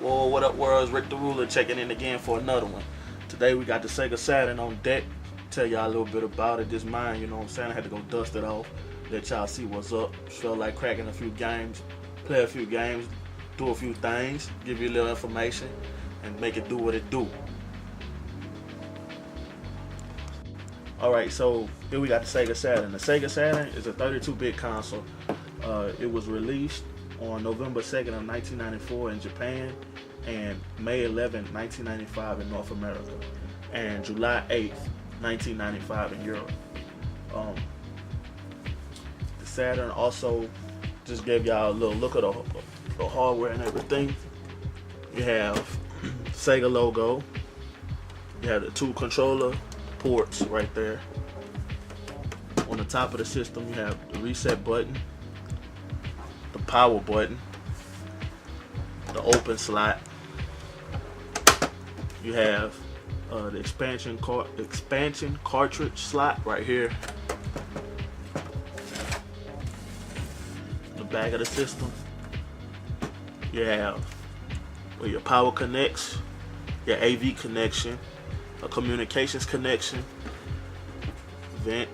Whoa, what up world? It's Rick the Ruler checking in again for another one. Today we got the Sega Saturn on deck. Tell y'all a little bit about it. This mine, you know what I'm saying? I had to go dust it off, let y'all see what's up. Felt like cracking a few games, play a few games, do a few things, give you a little information, and make it do what it do. Alright, so here we got the Sega Saturn. The Sega Saturn is a 32-bit console. It was released on November 2nd of 1994 in Japan and May 11th, 1995 in North America and July 8th, 1995 in Europe. The Saturn also just gave y'all a little look at the hardware and everything. You have Sega logo. You have the two controller ports right there. On the top of the system you have the reset button, the power button, the open slot. You have the expansion cartridge slot right here. The back of the system. You have where your power connects, your AV connection, a communications connection, vent,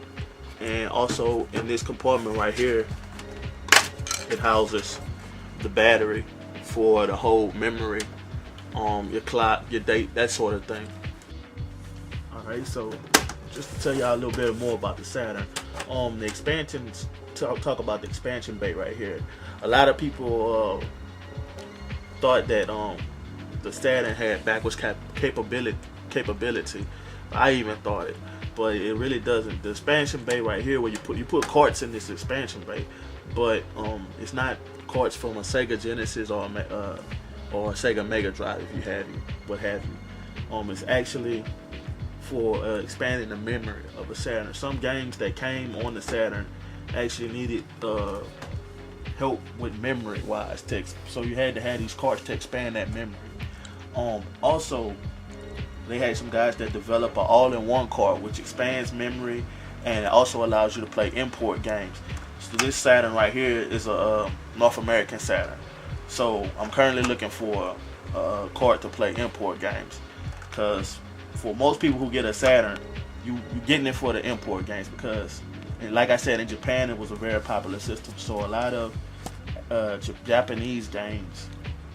and also in this compartment right here, it houses the battery for the whole memory, your clock, your date, that sort of thing. Alright, so just to tell y'all a little bit more about the Saturn, the expansions, talk about the expansion bay right here. A lot of people thought that the Saturn had backwards capability. I even thought it, but it really doesn't. The expansion bay right here, where you put carts in this expansion bay, but it's not carts from a Sega Genesis or a Sega Mega Drive, if you have what have you. It's actually for expanding the memory of the Saturn. Some games that came on the Saturn actually needed help with memory wise, so you had to have these carts to expand that memory. Also, they had some guys that develop an all-in-one cart which expands memory and it also allows you to play import games. So this Saturn right here is a North American Saturn. So I'm currently looking for a cart to play import games, because for most people who get a Saturn, you're getting it for the import games, because, and like I said, in Japan it was a very popular system. So a lot of Japanese games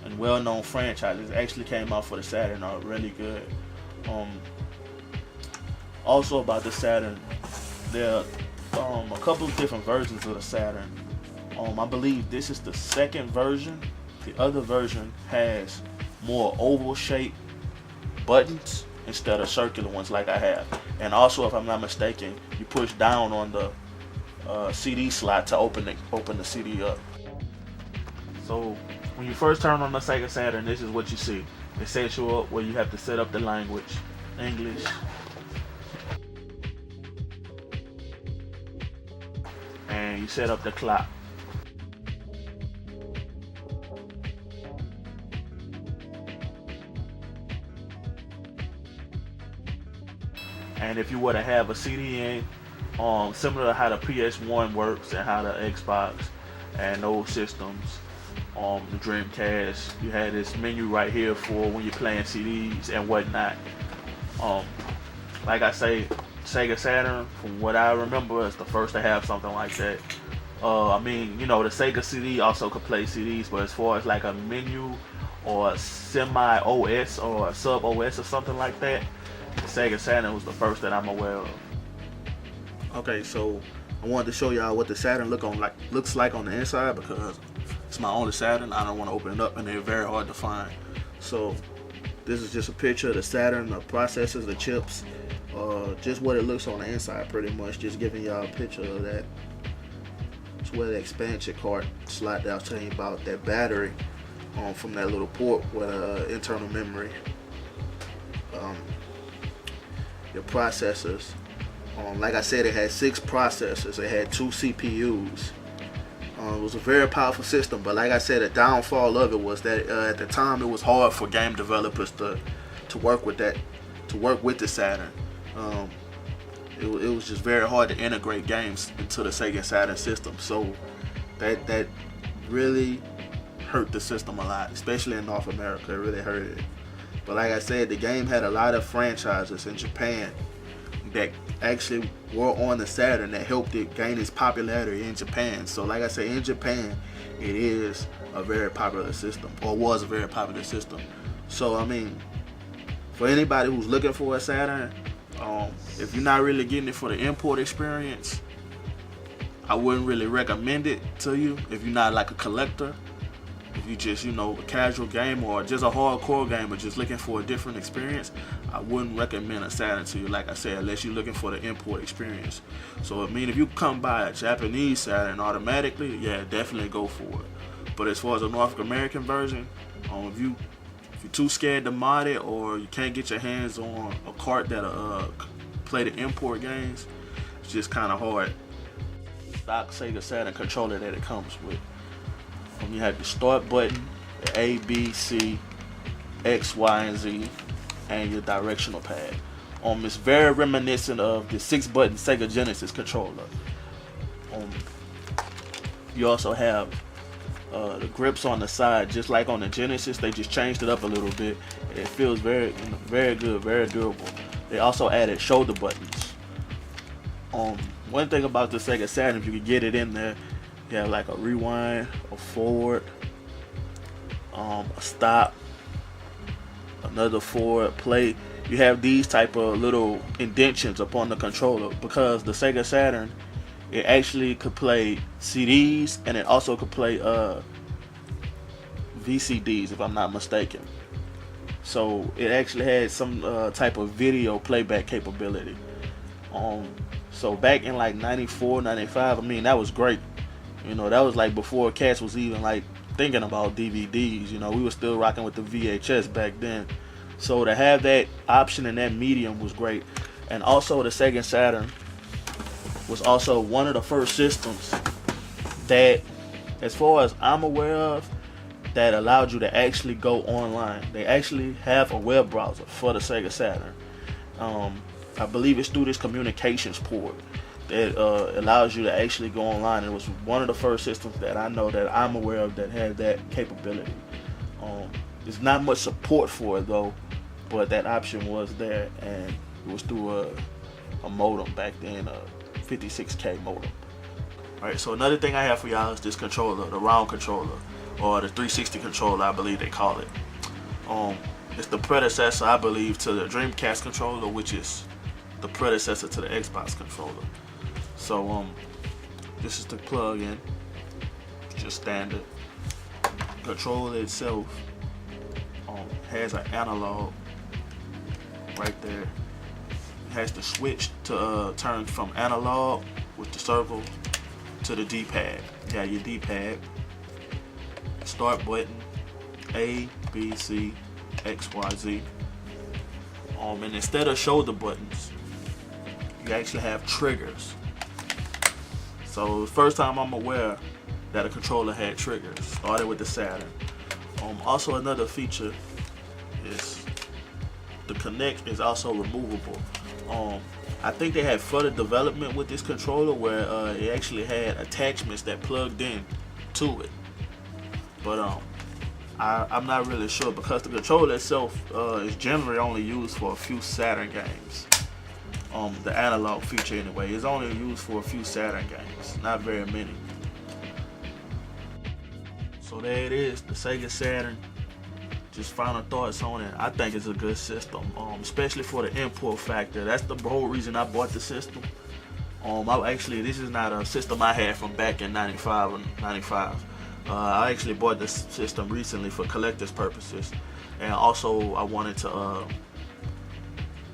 and well-known franchises actually came out for the Saturn, are really good. Also about the Saturn, there are a couple of different versions of the Saturn. I believe this is the second version. The other version has more oval shaped buttons instead of circular ones like I have. And also, if I'm not mistaken, you push down on the CD slot to open the CD up. So when you first turn on the Sega Saturn, this is what you see. It sets you up where you have to set up the language, English, and you set up the clock. And if you were to have a CD in, similar to how the PS1 works and how the Xbox and those systems, the Dreamcast, you had this menu right here for when you're playing CDs and whatnot. Like I say, Sega Saturn, from what I remember, is the first to have something like that. I mean, you know, the Sega CD also could play CDs, but as far as like a menu or a semi-OS or a sub-OS or something like that, the Sega Saturn was the first that I'm aware of. Okay, so I wanted to show y'all what the Saturn looks like on the inside, because it's my only Saturn. I don't want to open it up, and they're very hard to find. So this is just a picture of the Saturn, the processors, the chips, just what it looks on the inside, pretty much. Just giving y'all a picture of that. It's where the expansion card slot that I was telling you about, that battery from that little port with internal memory. Your processors. Like I said, it had 6 processors. It had 2 CPUs. It was a very powerful system, but like I said, the downfall of it was that at the time it was hard for game developers to work with the Saturn. It was just very hard to integrate games into the Sega Saturn system. So that really hurt the system a lot, especially in North America. It really hurt it. But like I said, the game had a lot of franchises in Japan that actually were on the Saturn that helped it gain its popularity in Japan. So like I said, in Japan, it is a very popular system, or was a very popular system. So I mean, for anybody who's looking for a Saturn, if you're not really getting it for the import experience, I wouldn't really recommend it to you if you're not like a collector. If you just, a casual gamer or just a hardcore gamer just looking for a different experience, I wouldn't recommend a Saturn to you, like I said, unless you're looking for the import experience. So I mean, if you come by a Japanese Saturn automatically, yeah, definitely go for it. But as far as a North American version, if you're too scared to mod it, or you can't get your hands on a cart that'll play the import games, it's just kind of hard. Stock Sega Saturn controller that it comes with. You have the start button, the A, B, C, X, Y, and Z, and your directional pad. It's very reminiscent of the 6-button Sega Genesis controller. You also have the grips on the side, just like on the Genesis. They just changed it up a little bit. It feels very, very good, very durable. They also added shoulder buttons. One thing about the Sega Saturn, if you could get it in there, you have like a rewind, a forward, a stop, another forward play. You have these type of little indentions upon the controller, because the Sega Saturn, it actually could play CDs and it also could play VCDs, if I'm not mistaken. So it actually had some type of video playback capability. So back in like 94, 95, I mean, that was great. That was like before cats was even like thinking about DVDs. We were still rocking with the VHS back then. So to have that option in that medium was great. And also the Sega Saturn was also one of the first systems that, as far as I'm aware of, that allowed you to actually go online. They actually have a web browser for the Sega Saturn. I believe it's through this communications port that allows you to actually go online. It was one of the first systems that I know that I'm aware of that had that capability. There's not much support for it though, but that option was there, and it was through a modem back then, a 56K modem. Alright, so another thing I have for y'all is this controller, the round controller, or the 360 controller, I believe they call it. It's the predecessor, I believe, to the Dreamcast controller, which is the predecessor to the Xbox controller. So this is the plug-in, just standard. Controller itself has an analog right there. It has the switch to turn from analog with the circle to the D-pad. Yeah, your D-pad. Start button, A, B, C, X, Y, Z. And instead of shoulder buttons, you actually have triggers. So the first time I'm aware that a controller had triggers. Started with the Saturn. Also another feature is the Connect is also removable. I think they had further development with this controller where it actually had attachments that plugged in to it. But I'm not really sure, because the controller itself is generally only used for a few Saturn games. The analog feature anyway is only used for a few Saturn games, not very many. So there it is, the Sega Saturn. Just final thoughts on it. I think it's a good system, especially for the import factor. That's the whole reason I bought the system. This is not a system I had from back in 95 or 95. I actually bought this system recently for collector's purposes, and also I wanted to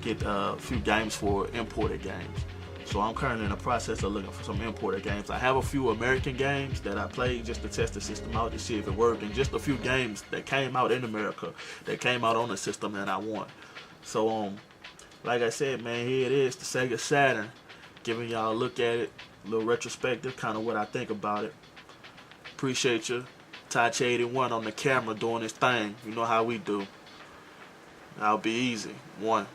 get a few games for imported games. So I'm currently in the process of looking for some imported games. I have a few American games that I played just to test the system out to see if it worked, and just a few games that came out in America that came out on the system that I want. So like I said, man, here it is, the Sega Saturn, giving y'all a look at it, a little retrospective, kind of what I think about it. Appreciate you. Tachi81 on the camera doing his thing. You know how we do. That'll be easy. 1.